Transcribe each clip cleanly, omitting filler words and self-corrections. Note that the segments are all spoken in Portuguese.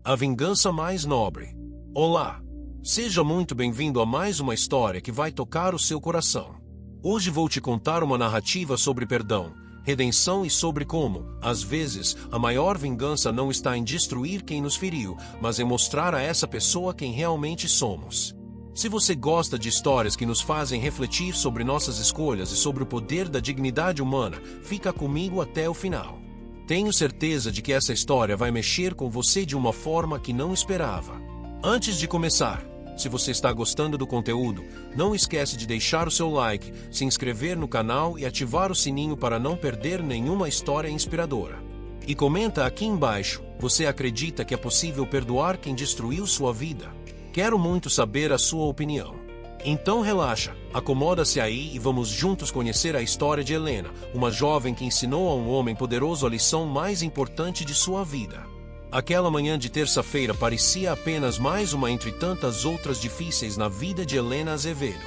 A vingança mais nobre. Olá! Seja muito bem-vindo a mais uma história que vai tocar o seu coração. Hoje vou te contar uma narrativa sobre perdão, redenção e sobre como, às vezes, a maior vingança não está em destruir quem nos feriu, mas em mostrar a essa pessoa quem realmente somos. Se você gosta de histórias que nos fazem refletir sobre nossas escolhas e sobre o poder da dignidade humana, fica comigo até o final. Tenho certeza de que essa história vai mexer com você de uma forma que não esperava. Antes de começar, se você está gostando do conteúdo, não esquece de deixar o seu like, se inscrever no canal e ativar o sininho para não perder nenhuma história inspiradora. E comenta aqui embaixo, você acredita que é possível perdoar quem destruiu sua vida? Quero muito saber a sua opinião. Então relaxa, acomoda-se aí e vamos juntos conhecer a história de Helena, uma jovem que ensinou a um homem poderoso a lição mais importante de sua vida. Aquela manhã de terça-feira parecia apenas mais uma entre tantas outras difíceis na vida de Helena Azevedo.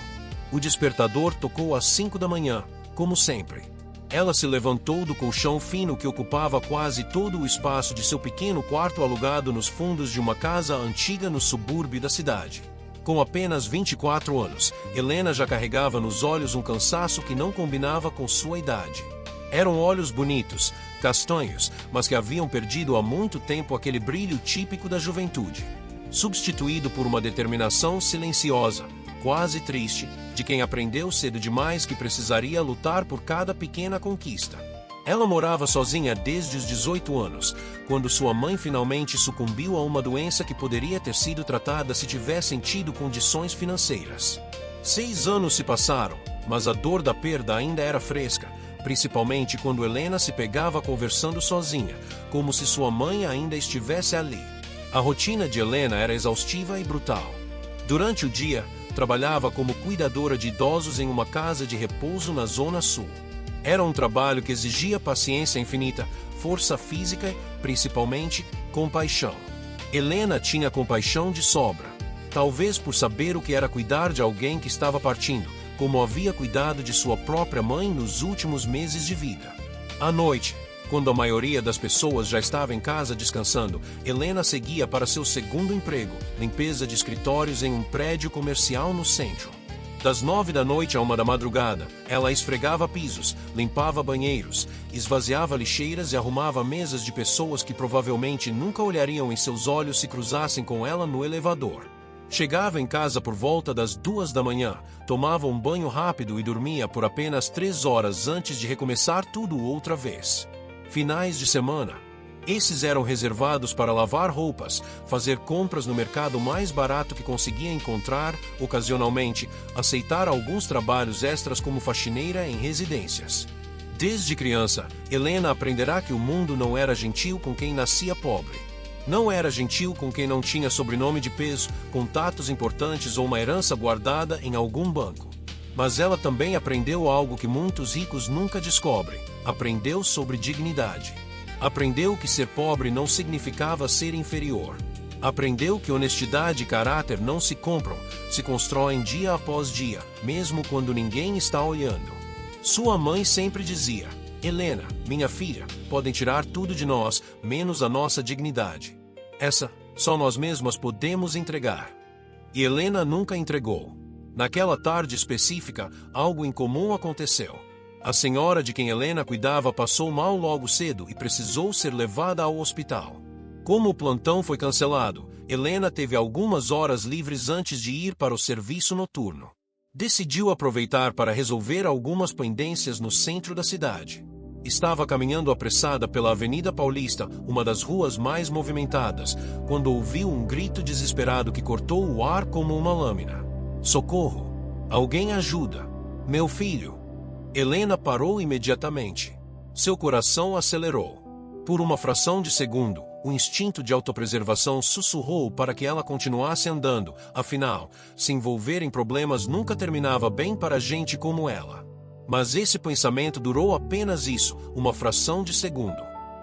O despertador tocou às 5 da manhã, como sempre. Ela se levantou do colchão fino que ocupava quase todo o espaço de seu pequeno quarto alugado nos fundos de uma casa antiga no subúrbio da cidade. Com apenas 24 anos, Helena já carregava nos olhos um cansaço que não combinava com sua idade. Eram olhos bonitos, castanhos, mas que haviam perdido há muito tempo aquele brilho típico da juventude, substituído por uma determinação silenciosa, quase triste, de quem aprendeu cedo demais que precisaria lutar por cada pequena conquista. Ela morava sozinha desde os 18 anos, quando sua mãe finalmente sucumbiu a uma doença que poderia ter sido tratada se tivessem tido condições financeiras. 6 anos se passaram, mas a dor da perda ainda era fresca, principalmente quando Helena se pegava conversando sozinha, como se sua mãe ainda estivesse ali. A rotina de Helena era exaustiva e brutal. Durante o dia, trabalhava como cuidadora de idosos em uma casa de repouso na Zona Sul. Era um trabalho que exigia paciência infinita, força física e, principalmente, compaixão. Helena tinha compaixão de sobra, talvez por saber o que era cuidar de alguém que estava partindo, como havia cuidado de sua própria mãe nos últimos meses de vida. À noite, quando a maioria das pessoas já estava em casa descansando, Helena seguia para seu segundo emprego, limpeza de escritórios em um prédio comercial no centro. Das 9 da noite a 1 da madrugada, ela esfregava pisos, limpava banheiros, esvaziava lixeiras e arrumava mesas de pessoas que provavelmente nunca olhariam em seus olhos se cruzassem com ela no elevador. Chegava em casa por volta das 2 da manhã, tomava um banho rápido e dormia por apenas 3 horas antes de recomeçar tudo outra vez. Finais de semana. Esses eram reservados para lavar roupas, fazer compras no mercado mais barato que conseguia encontrar, ocasionalmente, aceitar alguns trabalhos extras como faxineira em residências. Desde criança, Helena aprenderá que o mundo não era gentil com quem nascia pobre. Não era gentil com quem não tinha sobrenome de peso, contatos importantes ou uma herança guardada em algum banco. Mas ela também aprendeu algo que muitos ricos nunca descobrem. Aprendeu sobre dignidade. Aprendeu que ser pobre não significava ser inferior. Aprendeu que honestidade e caráter não se compram, se constroem dia após dia, mesmo quando ninguém está olhando. Sua mãe sempre dizia: Helena, minha filha, podem tirar tudo de nós, menos a nossa dignidade. Essa, só nós mesmas podemos entregar. E Helena nunca entregou. Naquela tarde específica, algo incomum aconteceu. A senhora de quem Helena cuidava passou mal logo cedo e precisou ser levada ao hospital. Como o plantão foi cancelado, Helena teve algumas horas livres antes de ir para o serviço noturno. Decidiu aproveitar para resolver algumas pendências no centro da cidade. Estava caminhando apressada pela Avenida Paulista, uma das ruas mais movimentadas, quando ouviu um grito desesperado que cortou o ar como uma lâmina. Socorro! Alguém ajuda! Meu filho! Helena parou imediatamente. Seu coração acelerou. Por uma fração de segundo, o instinto de autopreservação sussurrou para que ela continuasse andando, afinal, se envolver em problemas nunca terminava bem para gente como ela. Mas esse pensamento durou apenas isso, uma fração de segundo.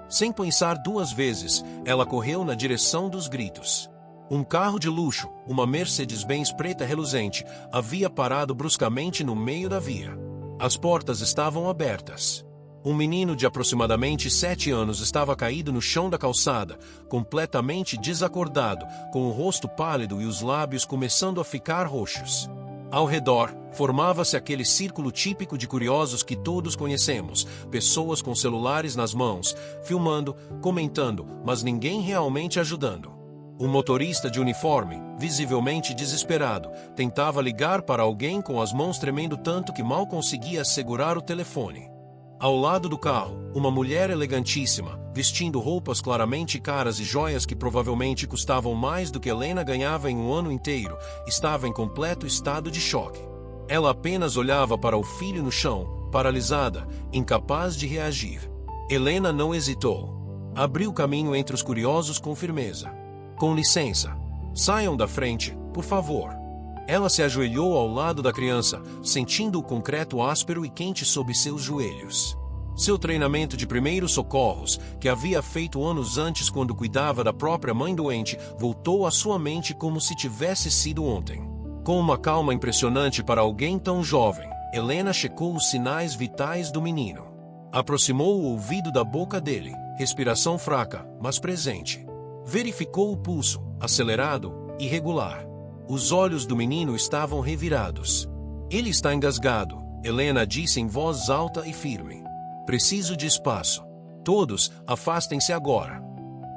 Sem pensar 2 vezes, ela correu na direção dos gritos. Um carro de luxo, uma Mercedes-Benz preta reluzente, havia parado bruscamente no meio da via. As portas estavam abertas. Um menino de aproximadamente 7 anos estava caído no chão da calçada, completamente desacordado, com o rosto pálido e os lábios começando a ficar roxos. Ao redor, formava-se aquele círculo típico de curiosos que todos conhecemos, pessoas com celulares nas mãos, filmando, comentando, mas ninguém realmente ajudando. O motorista de uniforme, visivelmente desesperado, tentava ligar para alguém com as mãos tremendo tanto que mal conseguia segurar o telefone. Ao lado do carro, uma mulher elegantíssima, vestindo roupas claramente caras e joias que provavelmente custavam mais do que Helena ganhava em um ano inteiro, estava em completo estado de choque. Ela apenas olhava para o filho no chão, paralisada, incapaz de reagir. Helena não hesitou. Abriu caminho entre os curiosos com firmeza. Com licença. Saiam da frente, por favor. Ela se ajoelhou ao lado da criança, sentindo o concreto áspero e quente sob seus joelhos. Seu treinamento de primeiros socorros, que havia feito anos antes quando cuidava da própria mãe doente, voltou à sua mente como se tivesse sido ontem. Com uma calma impressionante para alguém tão jovem, Helena checou os sinais vitais do menino. Aproximou o ouvido da boca dele, respiração fraca, mas presente. Verificou o pulso, acelerado, irregular. Os olhos do menino estavam revirados. Ele está engasgado, Helena disse em voz alta e firme. Preciso de espaço. Todos, afastem-se agora.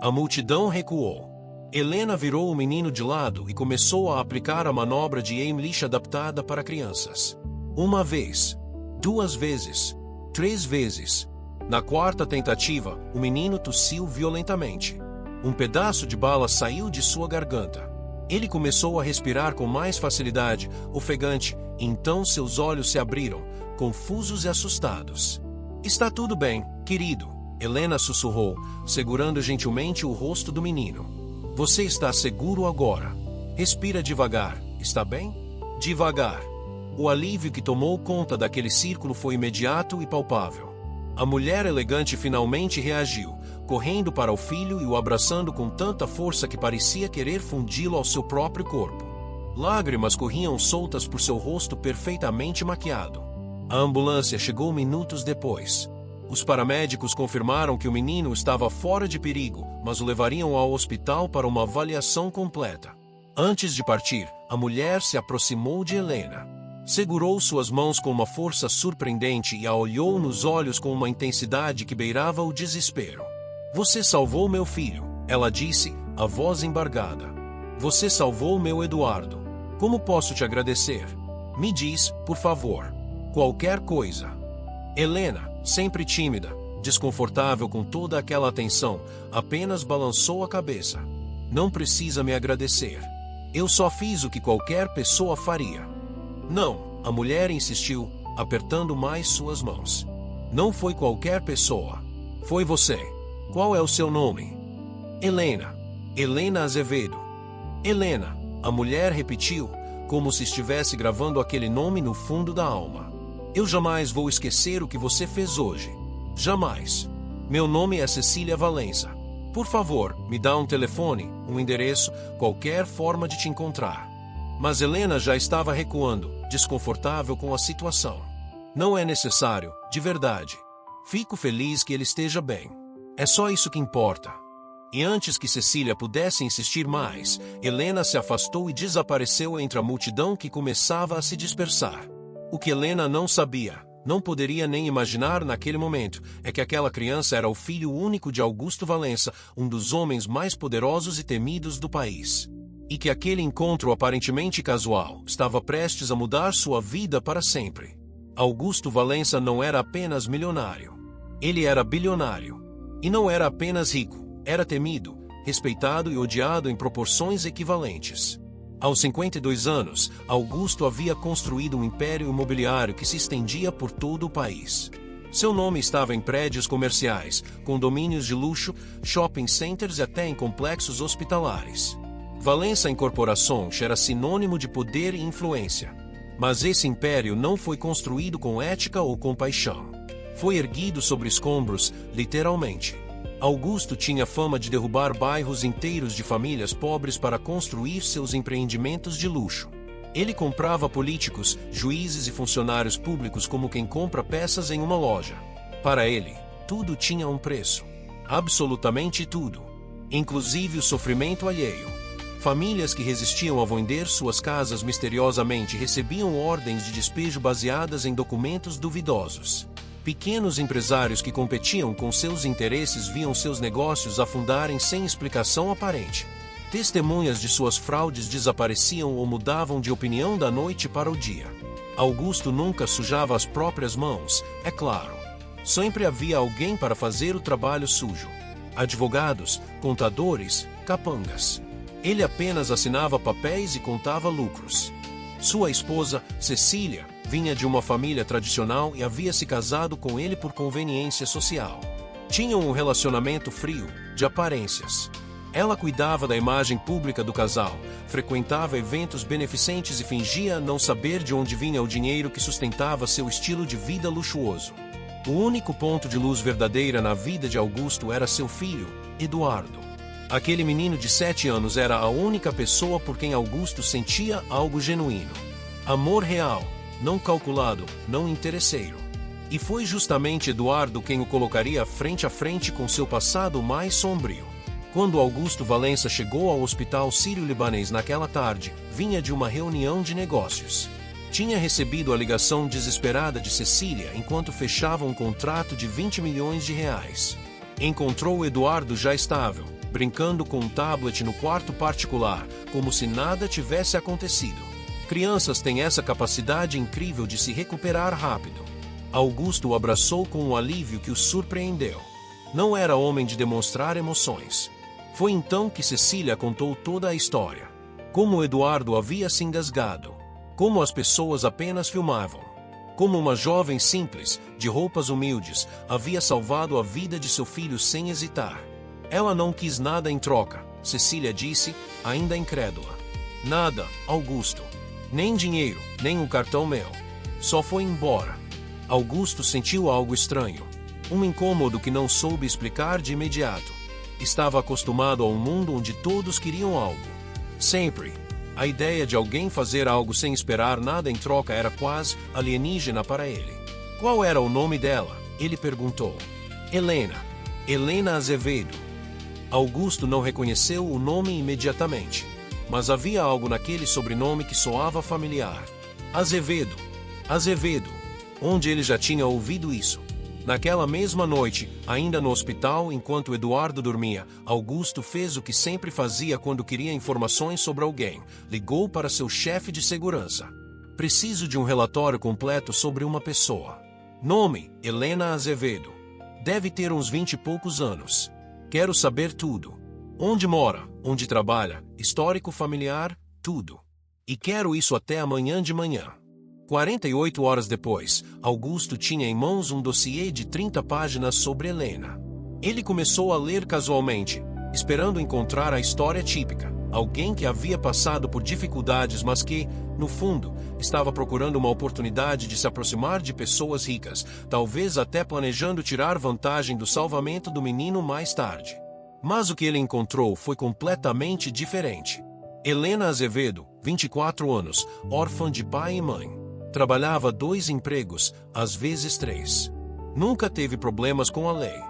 A multidão recuou. Helena virou o menino de lado e começou a aplicar a manobra de Heimlich adaptada para crianças. 1 vez, 2 vezes, 3 vezes. Na 4ª tentativa, o menino tossiu violentamente. Um pedaço de bala saiu de sua garganta. Ele começou a respirar com mais facilidade, ofegante, e então seus olhos se abriram, confusos e assustados. Está tudo bem, querido, Helena sussurrou, segurando gentilmente o rosto do menino. Você está seguro agora. Respira devagar, está bem? Devagar. O alívio que tomou conta daquele círculo foi imediato e palpável. A mulher elegante finalmente reagiu, correndo para o filho e o abraçando com tanta força que parecia querer fundi-lo ao seu próprio corpo. Lágrimas corriam soltas por seu rosto perfeitamente maquiado. A ambulância chegou minutos depois. Os paramédicos confirmaram que o menino estava fora de perigo, mas o levariam ao hospital para uma avaliação completa. Antes de partir, a mulher se aproximou de Helena. Segurou suas mãos com uma força surpreendente e a olhou nos olhos com uma intensidade que beirava o desespero. Você salvou meu filho, ela disse, a voz embargada. Você salvou meu Eduardo. Como posso te agradecer? Me diz, por favor. Qualquer coisa. Helena, sempre tímida, desconfortável com toda aquela atenção, apenas balançou a cabeça. Não precisa me agradecer. Eu só fiz o que qualquer pessoa faria. Não, a mulher insistiu, apertando mais suas mãos. Não foi qualquer pessoa. Foi você. Qual é o seu nome? Helena. Helena Azevedo. Helena, a mulher repetiu, como se estivesse gravando aquele nome no fundo da alma. Eu jamais vou esquecer o que você fez hoje. Jamais. Meu nome é Cecília Valença. Por favor, me dá um telefone, um endereço, qualquer forma de te encontrar. Mas Helena já estava recuando, desconfortável com a situação. Não é necessário, de verdade. Fico feliz que ele esteja bem. É só isso que importa. E antes que Cecília pudesse insistir mais, Helena se afastou e desapareceu entre a multidão que começava a se dispersar. O que Helena não sabia, não poderia nem imaginar naquele momento, é que aquela criança era o filho único de Augusto Valença, um dos homens mais poderosos e temidos do país. E que aquele encontro aparentemente casual estava prestes a mudar sua vida para sempre. Augusto Valença não era apenas milionário. Ele era bilionário. E não era apenas rico, era temido, respeitado e odiado em proporções equivalentes. Aos 52 anos, Augusto havia construído um império imobiliário que se estendia por todo o país. Seu nome estava em prédios comerciais, condomínios de luxo, shopping centers e até em complexos hospitalares. Valença Incorporação era sinônimo de poder e influência. Mas esse império não foi construído com ética ou compaixão. Foi erguido sobre escombros, literalmente. Augusto tinha fama de derrubar bairros inteiros de famílias pobres para construir seus empreendimentos de luxo. Ele comprava políticos, juízes e funcionários públicos como quem compra peças em uma loja. Para ele, tudo tinha um preço. Absolutamente tudo. Inclusive o sofrimento alheio. Famílias que resistiam a vender suas casas misteriosamente recebiam ordens de despejo baseadas em documentos duvidosos. Pequenos empresários que competiam com seus interesses viam seus negócios afundarem sem explicação aparente. Testemunhas de suas fraudes desapareciam ou mudavam de opinião da noite para o dia. Augusto nunca sujava as próprias mãos, é claro. Sempre havia alguém para fazer o trabalho sujo. Advogados, contadores, capangas. Ele apenas assinava papéis e contava lucros. Sua esposa, Cecília, vinha de uma família tradicional e havia se casado com ele por conveniência social. Tinham um relacionamento frio, de aparências. Ela cuidava da imagem pública do casal, frequentava eventos beneficentes e fingia não saber de onde vinha o dinheiro que sustentava seu estilo de vida luxuoso. O único ponto de luz verdadeira na vida de Augusto era seu filho, Eduardo. Aquele menino de 7 anos era a única pessoa por quem Augusto sentia algo genuíno. Amor real, não calculado, não interesseiro. E foi justamente Eduardo quem o colocaria frente a frente com seu passado mais sombrio. Quando Augusto Valença chegou ao hospital sírio-libanês naquela tarde, vinha de uma reunião de negócios. Tinha recebido a ligação desesperada de Cecília enquanto fechava um contrato de 20 milhões de reais. Encontrou Eduardo já estável, brincando com um tablet no quarto particular, como se nada tivesse acontecido. Crianças têm essa capacidade incrível de se recuperar rápido. Augusto o abraçou com um alívio que o surpreendeu. Não era homem de demonstrar emoções. Foi então que Cecília contou toda a história. Como Eduardo havia se engasgado. Como as pessoas apenas filmavam. Como uma jovem simples, de roupas humildes, havia salvado a vida de seu filho sem hesitar. Ela não quis nada em troca, Cecília disse, ainda incrédula. Nada, Augusto. Nem dinheiro, nem um cartão meu. Só foi embora. Augusto sentiu algo estranho. Um incômodo que não soube explicar de imediato. Estava acostumado a um mundo onde todos queriam algo. Sempre. A ideia de alguém fazer algo sem esperar nada em troca era quase alienígena para ele. Qual era o nome dela? Ele perguntou. Helena. Helena Azevedo. Augusto não reconheceu o nome imediatamente. Mas havia algo naquele sobrenome que soava familiar. Azevedo. Azevedo. Onde ele já tinha ouvido isso? Naquela mesma noite, ainda no hospital enquanto Eduardo dormia, Augusto fez o que sempre fazia quando queria informações sobre alguém. Ligou para seu chefe de segurança. Preciso de um relatório completo sobre uma pessoa. Nome, Helena Azevedo. Deve ter uns 20 e poucos anos. Quero saber tudo. Onde mora, onde trabalha, histórico familiar, tudo. E quero isso até amanhã de manhã. 48 horas depois, Augusto tinha em mãos um dossiê de 30 páginas sobre Helena. Ele começou a ler casualmente, esperando encontrar a história típica, alguém que havia passado por dificuldades mas que, no fundo, estava procurando uma oportunidade de se aproximar de pessoas ricas, talvez até planejando tirar vantagem do salvamento do menino mais tarde. Mas o que ele encontrou foi completamente diferente. Helena Azevedo, 24 anos, órfã de pai e mãe. Trabalhava 2 empregos, às vezes 3. Nunca teve problemas com a lei.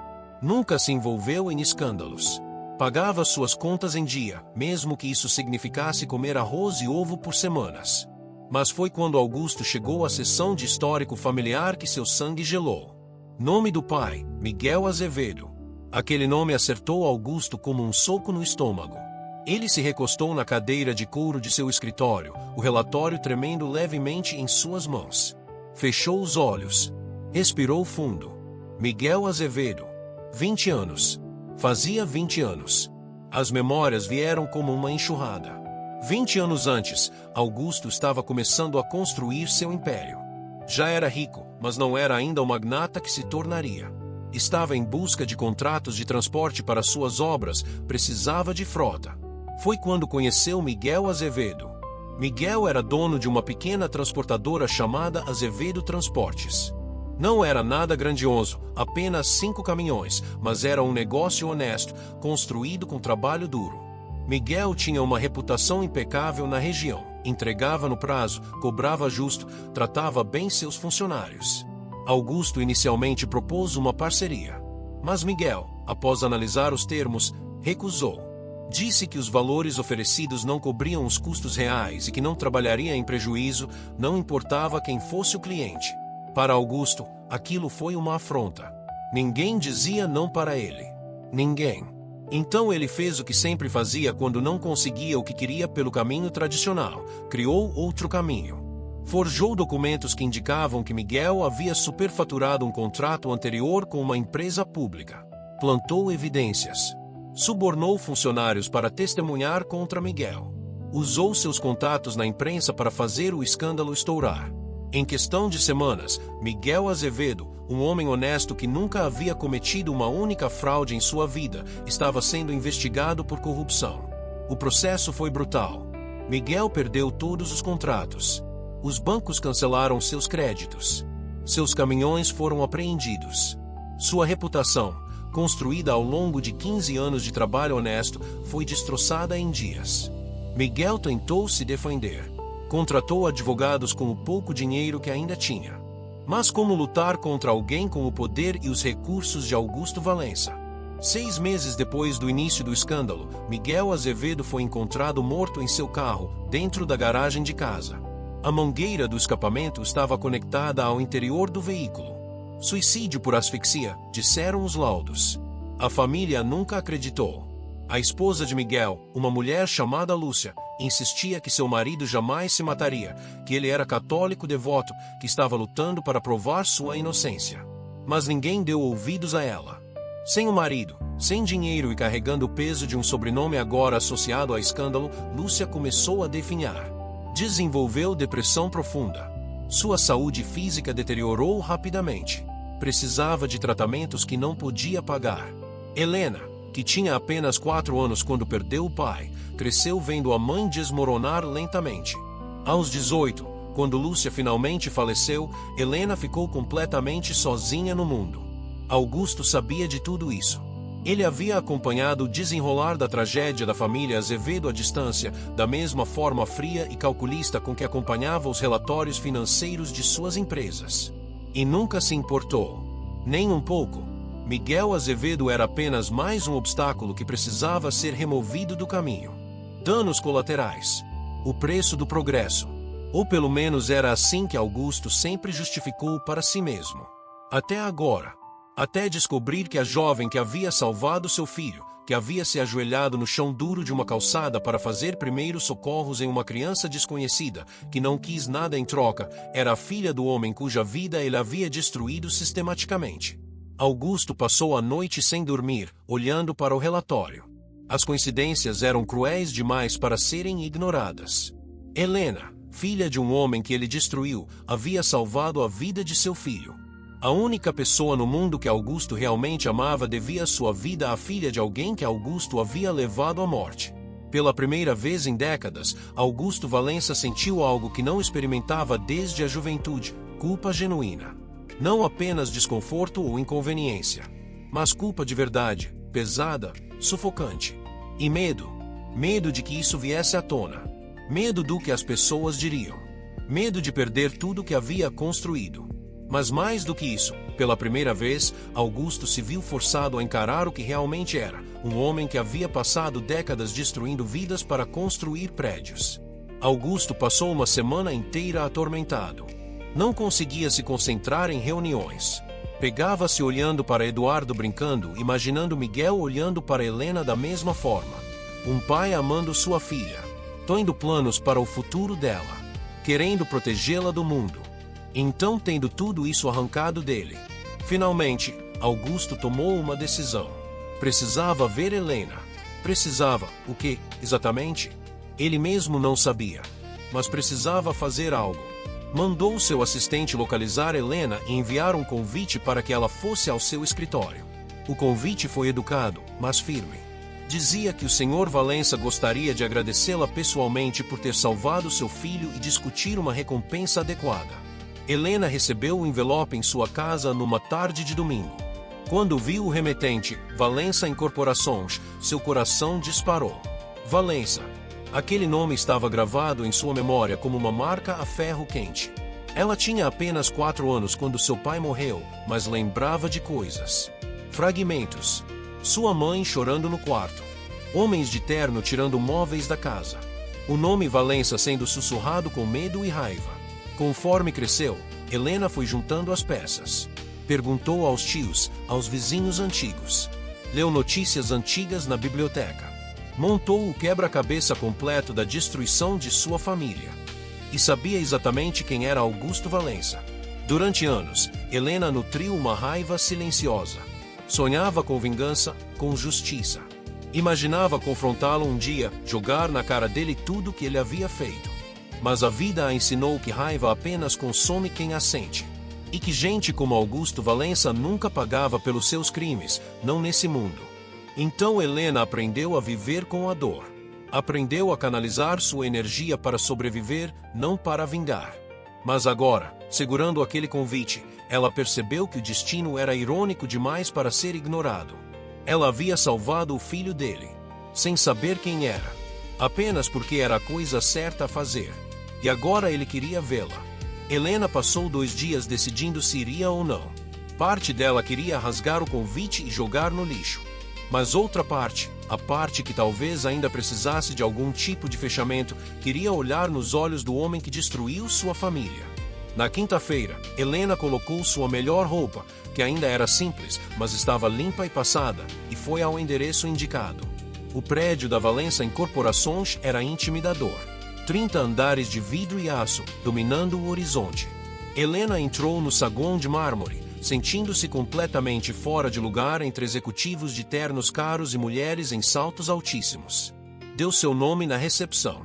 Nunca se envolveu em escândalos. Pagava suas contas em dia, mesmo que isso significasse comer arroz e ovo por semanas. Mas foi quando Augusto chegou à sessão de histórico familiar que seu sangue gelou. Nome do pai, Miguel Azevedo. Aquele nome acertou Augusto como um soco no estômago. Ele se recostou na cadeira de couro de seu escritório, o relatório tremendo levemente em suas mãos. Fechou os olhos. Respirou fundo. Miguel Azevedo. 20 anos. Fazia 20 anos. As memórias vieram como uma enxurrada. 20 anos antes, Augusto estava começando a construir seu império. Já era rico, mas não era ainda o magnata que se tornaria. Estava em busca de contratos de transporte para suas obras, precisava de frota. Foi quando conheceu Miguel Azevedo. Miguel era dono de uma pequena transportadora chamada Azevedo Transportes. Não era nada grandioso, apenas 5 caminhões, mas era um negócio honesto, construído com trabalho duro. Miguel tinha uma reputação impecável na região, entregava no prazo, cobrava justo, tratava bem seus funcionários. Augusto inicialmente propôs uma parceria. Mas Miguel, após analisar os termos, recusou. Disse que os valores oferecidos não cobriam os custos reais e que não trabalharia em prejuízo, não importava quem fosse o cliente. Para Augusto, aquilo foi uma afronta. Ninguém dizia não para ele. Ninguém. Então ele fez o que sempre fazia quando não conseguia o que queria pelo caminho tradicional: criou outro caminho. Forjou documentos que indicavam que Miguel havia superfaturado um contrato anterior com uma empresa pública. Plantou evidências. Subornou funcionários para testemunhar contra Miguel. Usou seus contatos na imprensa para fazer o escândalo estourar. Em questão de semanas, Miguel Azevedo, um homem honesto que nunca havia cometido uma única fraude em sua vida, estava sendo investigado por corrupção. O processo foi brutal. Miguel perdeu todos os contratos. Os bancos cancelaram seus créditos. Seus caminhões foram apreendidos. Sua reputação, construída ao longo de 15 anos de trabalho honesto, foi destroçada em dias. Miguel tentou se defender. Contratou advogados com o pouco dinheiro que ainda tinha. Mas como lutar contra alguém com o poder e os recursos de Augusto Valença? 6 meses depois do início do escândalo, Miguel Azevedo foi encontrado morto em seu carro, dentro da garagem de casa. A mangueira do escapamento estava conectada ao interior do veículo. Suicídio por asfixia, disseram os laudos. A família nunca acreditou. A esposa de Miguel, uma mulher chamada Lúcia, insistia que seu marido jamais se mataria, que ele era católico devoto, que estava lutando para provar sua inocência. Mas ninguém deu ouvidos a ela. Sem o marido, sem dinheiro e carregando o peso de um sobrenome agora associado a escândalo, Lúcia começou a definhar. Desenvolveu depressão profunda. Sua saúde física deteriorou rapidamente. Precisava de tratamentos que não podia pagar. Helena, que tinha apenas 4 anos quando perdeu o pai, cresceu vendo a mãe desmoronar lentamente. Aos 18, quando Lúcia finalmente faleceu, Helena ficou completamente sozinha no mundo. Augusto sabia de tudo isso. Ele havia acompanhado o desenrolar da tragédia da família Azevedo à distância, da mesma forma fria e calculista com que acompanhava os relatórios financeiros de suas empresas. E nunca se importou. Nem um pouco. Miguel Azevedo era apenas mais um obstáculo que precisava ser removido do caminho. Danos colaterais. O preço do progresso. Ou pelo menos era assim que Augusto sempre justificou para si mesmo. Até agora. Até descobrir que a jovem que havia salvado seu filho, que havia se ajoelhado no chão duro de uma calçada para fazer primeiros socorros em uma criança desconhecida, que não quis nada em troca, era a filha do homem cuja vida ele havia destruído sistematicamente. Augusto passou a noite sem dormir, olhando para o relatório. As coincidências eram cruéis demais para serem ignoradas. Helena, filha de um homem que ele destruiu, havia salvado a vida de seu filho. A única pessoa no mundo que Augusto realmente amava devia sua vida à filha de alguém que Augusto havia levado à morte. Pela primeira vez em décadas, Augusto Valença sentiu algo que não experimentava desde a juventude: culpa genuína. Não apenas desconforto ou inconveniência, mas culpa de verdade, pesada, sufocante. E medo. Medo de que isso viesse à tona. Medo do que as pessoas diriam. Medo de perder tudo que havia construído. Mas mais do que isso, pela primeira vez, Augusto se viu forçado a encarar o que realmente era: um homem que havia passado décadas destruindo vidas para construir prédios. Augusto passou uma semana inteira atormentado. Não conseguia se concentrar em reuniões. Pegava-se olhando para Eduardo brincando, imaginando Miguel olhando para Helena da mesma forma. Um pai amando sua filha, tendo planos para o futuro dela, querendo protegê-la do mundo. Então, tendo tudo isso arrancado dele, finalmente, Augusto tomou uma decisão. Precisava ver Helena. Precisava, o que, exatamente? Ele mesmo não sabia. Mas precisava fazer algo. Mandou seu assistente localizar Helena e enviar um convite para que ela fosse ao seu escritório. O convite foi educado, mas firme. Dizia que o Sr. Valença gostaria de agradecê-la pessoalmente por ter salvado seu filho e discutir uma recompensa adequada. Helena recebeu o envelope em sua casa numa tarde de domingo. Quando viu o remetente, Valença Incorporações, seu coração disparou. Valença. Aquele nome estava gravado em sua memória como uma marca a ferro quente. Ela tinha apenas 4 anos quando seu pai morreu, mas lembrava de coisas. Fragmentos. Sua mãe chorando no quarto. Homens de terno tirando móveis da casa. O nome Valença sendo sussurrado com medo e raiva. Conforme cresceu, Helena foi juntando as peças. Perguntou aos tios, aos vizinhos antigos. Leu notícias antigas na biblioteca. Montou o quebra-cabeça completo da destruição de sua família. E sabia exatamente quem era Augusto Valença. Durante anos, Helena nutriu uma raiva silenciosa. Sonhava com vingança, com justiça. Imaginava confrontá-lo um dia, jogar na cara dele tudo que ele havia feito. Mas a vida a ensinou que raiva apenas consome quem a sente. E que gente como Augusto Valença nunca pagava pelos seus crimes, não nesse mundo. Então Helena aprendeu a viver com a dor. Aprendeu a canalizar sua energia para sobreviver, não para vingar. Mas agora, segurando aquele convite, ela percebeu que o destino era irônico demais para ser ignorado. Ela havia salvado o filho dele, sem saber quem era, apenas porque era a coisa certa a fazer. E agora ele queria vê-la. Helena passou 2 dias decidindo se iria ou não. Parte dela queria rasgar o convite e jogar no lixo. Mas outra parte, a parte que talvez ainda precisasse de algum tipo de fechamento, queria olhar nos olhos do homem que destruiu sua família. Na quinta-feira, Helena colocou sua melhor roupa, que ainda era simples, mas estava limpa e passada, e foi ao endereço indicado. O prédio da Valença Incorporações era intimidador. 30 andares de vidro e aço, dominando o horizonte. Helena entrou no saguão de mármore, sentindo-se completamente fora de lugar entre executivos de ternos caros e mulheres em saltos altíssimos. Deu seu nome na recepção.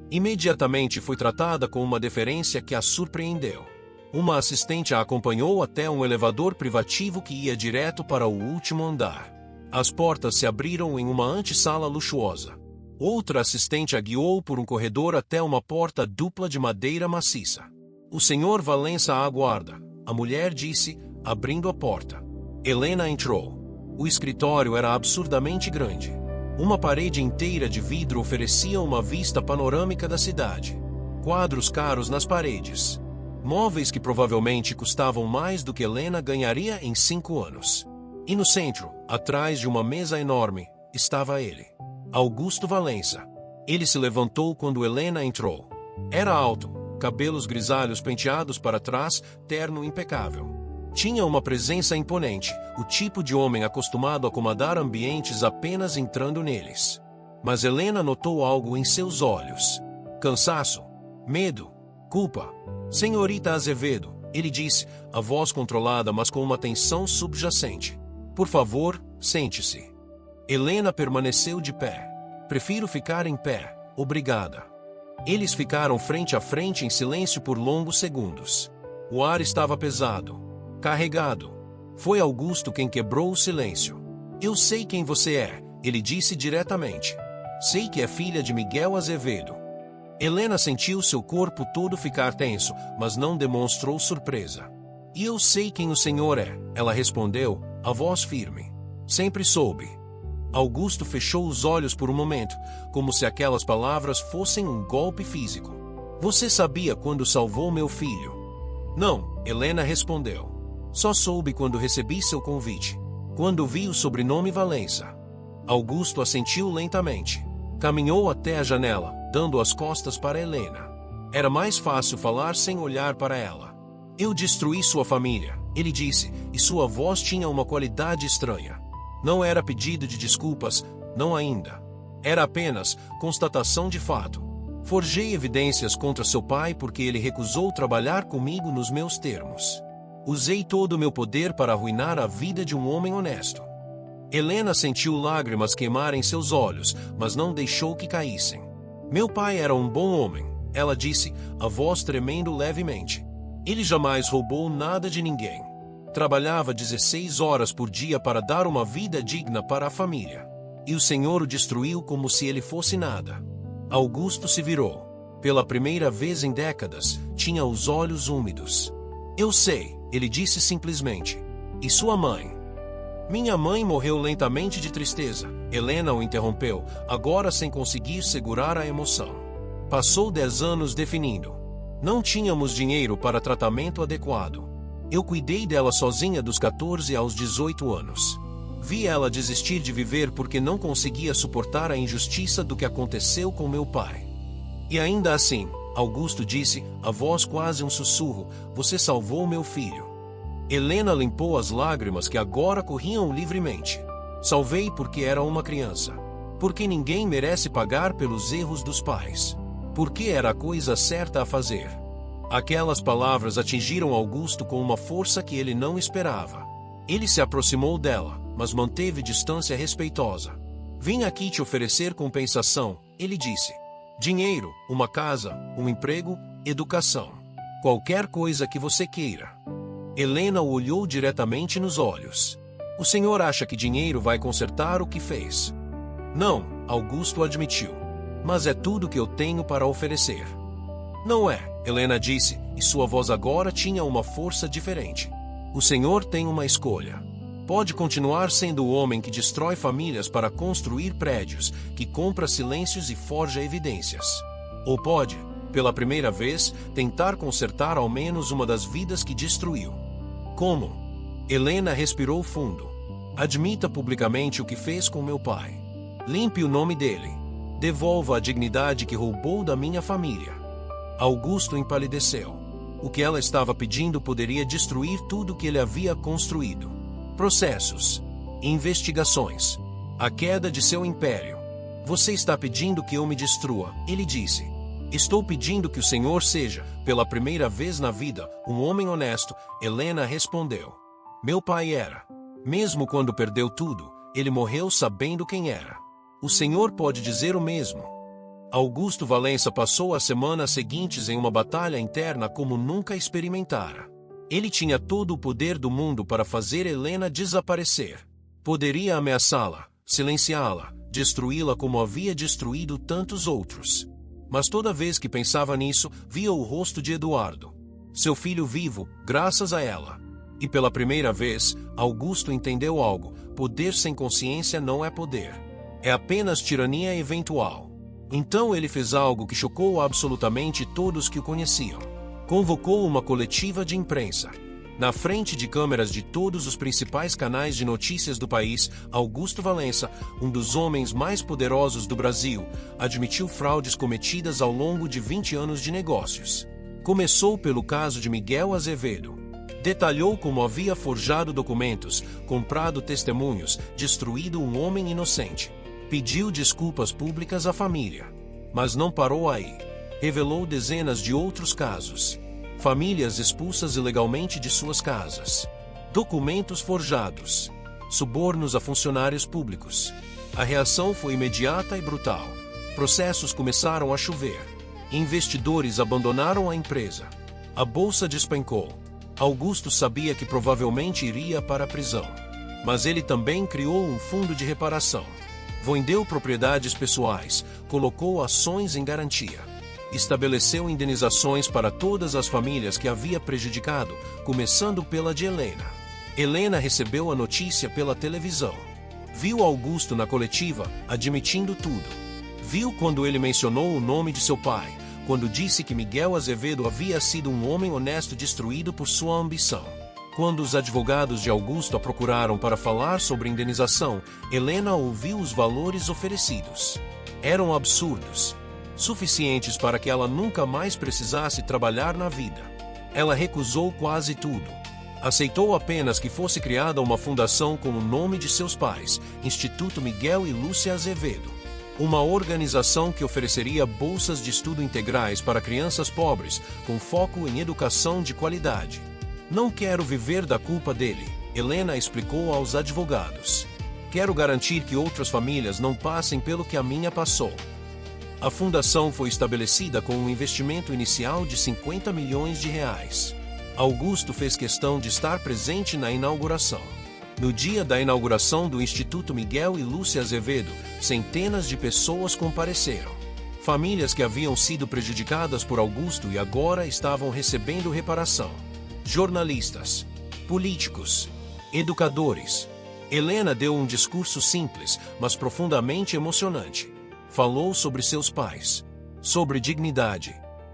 Imediatamente foi tratada com uma deferência que a surpreendeu. Uma assistente a acompanhou até um elevador privativo que ia direto para o último andar. As portas se abriram em uma antessala luxuosa. Outra assistente a guiou por um corredor até uma porta dupla de madeira maciça. "O senhor Valença aguarda", a mulher disse, abrindo a porta. Helena entrou. O escritório era absurdamente grande. Uma parede inteira de vidro oferecia uma vista panorâmica da cidade. Quadros caros nas paredes. Móveis que provavelmente custavam mais do que Helena ganharia em 5 anos. E no centro, atrás de uma mesa enorme, estava ele. Augusto Valença. Ele se levantou quando Helena entrou. Era alto, cabelos grisalhos penteados para trás, terno impecável. Tinha uma presença imponente, o tipo de homem acostumado a comandar ambientes apenas entrando neles. Mas Helena notou algo em seus olhos. Cansaço, medo, culpa. "Senhorita Azevedo", ele disse, a voz controlada mas com uma tensão subjacente. "Por favor, sente-se." Helena permaneceu de pé. "Prefiro ficar em pé, obrigada." Eles ficaram frente a frente em silêncio por longos segundos. O ar estava pesado, carregado. Foi Augusto quem quebrou o silêncio. "Eu sei quem você é", ele disse diretamente. "Sei que é filha de Miguel Azevedo." Helena sentiu seu corpo todo ficar tenso, mas não demonstrou surpresa. "E eu sei quem o senhor é", ela respondeu, a voz firme. "Sempre soube." Augusto fechou os olhos por um momento, como se aquelas palavras fossem um golpe físico. "Você sabia quando salvou meu filho?" "Não", Helena respondeu. "Só soube quando recebi seu convite. Quando vi o sobrenome Valença." Augusto assentiu lentamente. Caminhou até a janela, dando as costas para Helena. Era mais fácil falar sem olhar para ela. "Eu destruí sua família", ele disse, e sua voz tinha uma qualidade estranha. Não era pedido de desculpas, não ainda. Era apenas constatação de fato. "Forjei evidências contra seu pai porque ele recusou trabalhar comigo nos meus termos. Usei todo o meu poder para arruinar a vida de um homem honesto." Helena sentiu lágrimas queimarem seus olhos, mas não deixou que caíssem. "Meu pai era um bom homem", ela disse, a voz tremendo levemente. "Ele jamais roubou nada de ninguém. Trabalhava 16 horas por dia para dar uma vida digna para a família. E o Senhor o destruiu como se ele fosse nada." Augusto se virou. Pela primeira vez em décadas, tinha os olhos úmidos. "Eu sei", ele disse simplesmente. "E sua mãe?" "Minha mãe morreu lentamente de tristeza", Helena o interrompeu, agora sem conseguir segurar a emoção. "Passou 10 anos definindo. Não tínhamos dinheiro para tratamento adequado. Eu cuidei dela sozinha dos 14 aos 18 anos. Vi ela desistir de viver porque não conseguia suportar a injustiça do que aconteceu com meu pai. E ainda assim, Augusto disse, a voz quase um sussurro, você salvou meu filho. Helena limpou as lágrimas que agora corriam livremente. Salvei porque era uma criança. Porque ninguém merece pagar pelos erros dos pais. Porque era a coisa certa a fazer. Aquelas palavras atingiram Augusto com uma força que ele não esperava. Ele se aproximou dela, mas manteve distância respeitosa. Vim aqui te oferecer compensação, ele disse. Dinheiro, uma casa, um emprego, educação. Qualquer coisa que você queira. Helena o olhou diretamente nos olhos. O senhor acha que dinheiro vai consertar o que fez? Não, Augusto admitiu. Mas é tudo que eu tenho para oferecer. Não é, Helena disse, e sua voz agora tinha uma força diferente. O senhor tem uma escolha. Pode continuar sendo o homem que destrói famílias para construir prédios, que compra silêncios e forja evidências. Ou pode, pela primeira vez, tentar consertar ao menos uma das vidas que destruiu. Como? Helena respirou fundo. Admita publicamente o que fez com meu pai. Limpe o nome dele. Devolva a dignidade que roubou da minha família. Augusto empalideceu. O que ela estava pedindo poderia destruir tudo que ele havia construído. Processos. Investigações. A queda de seu império. Você está pedindo que eu me destrua, ele disse. Estou pedindo que o Senhor seja, pela primeira vez na vida, um homem honesto, Helena respondeu. Meu pai era. Mesmo quando perdeu tudo, ele morreu sabendo quem era. O Senhor pode dizer o mesmo. Augusto Valença passou as semanas seguintes em uma batalha interna como nunca experimentara. Ele tinha todo o poder do mundo para fazer Helena desaparecer. Poderia ameaçá-la, silenciá-la, destruí-la como havia destruído tantos outros. Mas toda vez que pensava nisso, via o rosto de Eduardo. Seu filho vivo, graças a ela. E pela primeira vez, Augusto entendeu algo: poder sem consciência não é poder. É apenas tirania eventual. Então ele fez algo que chocou absolutamente todos que o conheciam. Convocou uma coletiva de imprensa. Na frente de câmeras de todos os principais canais de notícias do país, Augusto Valença, um dos homens mais poderosos do Brasil, admitiu fraudes cometidas ao longo de 20 anos de negócios. Começou pelo caso de Miguel Azevedo. Detalhou como havia forjado documentos, comprado testemunhos, destruído um homem inocente. Pediu desculpas públicas à família. Mas não parou aí. Revelou dezenas de outros casos. Famílias expulsas ilegalmente de suas casas. Documentos forjados. Subornos a funcionários públicos. A reação foi imediata e brutal. Processos começaram a chover. Investidores abandonaram a empresa. A bolsa despencou. Augusto sabia que provavelmente iria para a prisão. Mas ele também criou um fundo de reparação. Vendeu propriedades pessoais, colocou ações em garantia. Estabeleceu indenizações para todas as famílias que havia prejudicado, começando pela de Helena. Helena recebeu a notícia pela televisão. Viu Augusto na coletiva, admitindo tudo. Viu quando ele mencionou o nome de seu pai, quando disse que Miguel Azevedo havia sido um homem honesto destruído por sua ambição. Quando os advogados de Augusto a procuraram para falar sobre indenização, Helena ouviu os valores oferecidos. Eram absurdos. Suficientes para que ela nunca mais precisasse trabalhar na vida. Ela recusou quase tudo. Aceitou apenas que fosse criada uma fundação com o nome de seus pais, Instituto Miguel e Lúcia Azevedo. Uma organização que ofereceria bolsas de estudo integrais para crianças pobres, com foco em educação de qualidade. Não quero viver da culpa dele, Helena explicou aos advogados. Quero garantir que outras famílias não passem pelo que a minha passou. A fundação foi estabelecida com um investimento inicial de 50 milhões de reais. Augusto fez questão de estar presente na inauguração. No dia da inauguração do Instituto Miguel e Lúcia Azevedo, centenas de pessoas compareceram. Famílias que haviam sido prejudicadas por Augusto e agora estavam recebendo reparação. Jornalistas, políticos, educadores. Helena deu um discurso simples, mas profundamente emocionante. Falou sobre seus pais, sobre dignidade,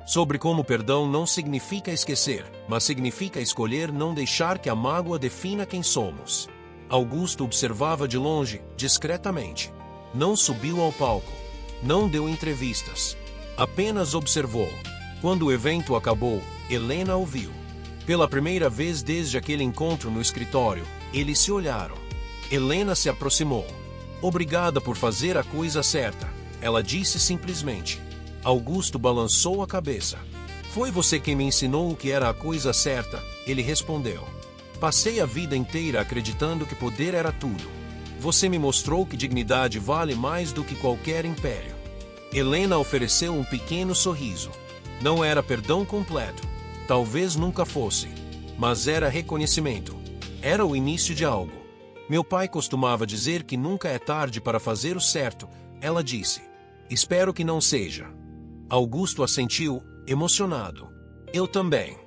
sobre como perdão não significa esquecer, mas significa escolher não deixar que a mágoa defina quem somos. Augusto observava de longe, discretamente. Não subiu ao palco. Não deu entrevistas. Apenas observou. Quando o evento acabou, Helena o viu. Pela primeira vez desde aquele encontro no escritório, eles se olharam. Helena se aproximou. Obrigada por fazer a coisa certa, ela disse simplesmente. Augusto balançou a cabeça. Foi você quem me ensinou o que era a coisa certa, ele respondeu. Passei a vida inteira acreditando que poder era tudo. Você me mostrou que dignidade vale mais do que qualquer império. Helena ofereceu um pequeno sorriso. Não era perdão completo. Talvez nunca fosse. Mas era reconhecimento. Era o início de algo. Meu pai costumava dizer que nunca é tarde para fazer o certo, ela disse. Espero que não seja. Augusto assentiu, emocionado. Eu também.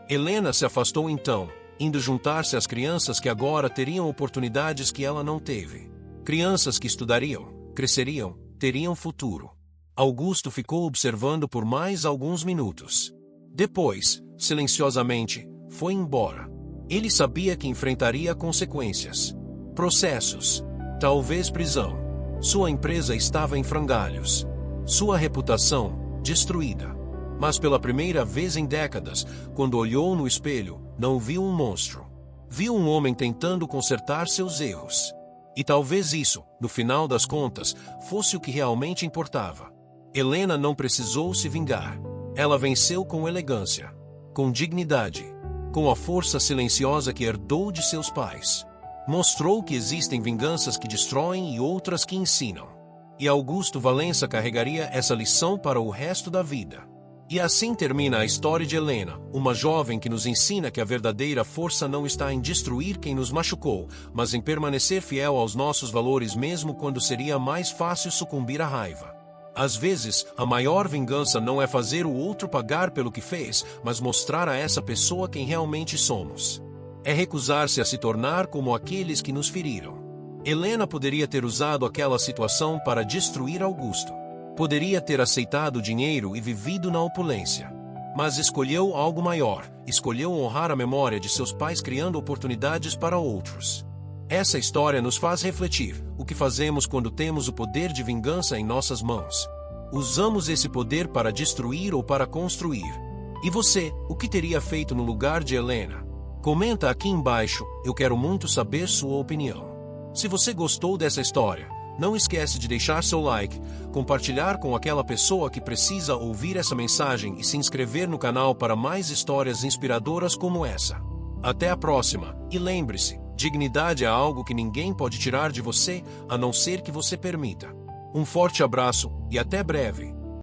Helena se afastou então, indo juntar-se às crianças que agora teriam oportunidades que ela não teve. Crianças que estudariam, cresceriam, teriam futuro. Augusto ficou observando por mais alguns minutos. Depois, silenciosamente, foi embora. Ele sabia que enfrentaria consequências. Processos. Talvez prisão. Sua empresa estava em frangalhos. Sua reputação, destruída. Mas pela primeira vez em décadas, quando olhou no espelho, não viu um monstro. Viu um homem tentando consertar seus erros. E talvez isso, no final das contas, fosse o que realmente importava. Helena não precisou se vingar. Ela venceu com elegância, com dignidade, com a força silenciosa que herdou de seus pais. Mostrou que existem vinganças que destroem e outras que ensinam. E Augusto Valença carregaria essa lição para o resto da vida. E assim termina a história de Helena, uma jovem que nos ensina que a verdadeira força não está em destruir quem nos machucou, mas em permanecer fiel aos nossos valores mesmo quando seria mais fácil sucumbir à raiva. Às vezes, a maior vingança não é fazer o outro pagar pelo que fez, mas mostrar a essa pessoa quem realmente somos. É recusar-se a se tornar como aqueles que nos feriram. Helena poderia ter usado aquela situação para destruir Augusto. Poderia ter aceitado o dinheiro e vivido na opulência. Mas escolheu algo maior, escolheu honrar a memória de seus pais criando oportunidades para outros. Essa história nos faz refletir: o que fazemos quando temos o poder de vingança em nossas mãos? Usamos esse poder para destruir ou para construir? E você, o que teria feito no lugar de Helena? Comenta aqui embaixo, eu quero muito saber sua opinião. Se você gostou dessa história, não esquece de deixar seu like, compartilhar com aquela pessoa que precisa ouvir essa mensagem e se inscrever no canal para mais histórias inspiradoras como essa. Até a próxima, e lembre-se, dignidade é algo que ninguém pode tirar de você, a não ser que você permita. Um forte abraço, e até breve.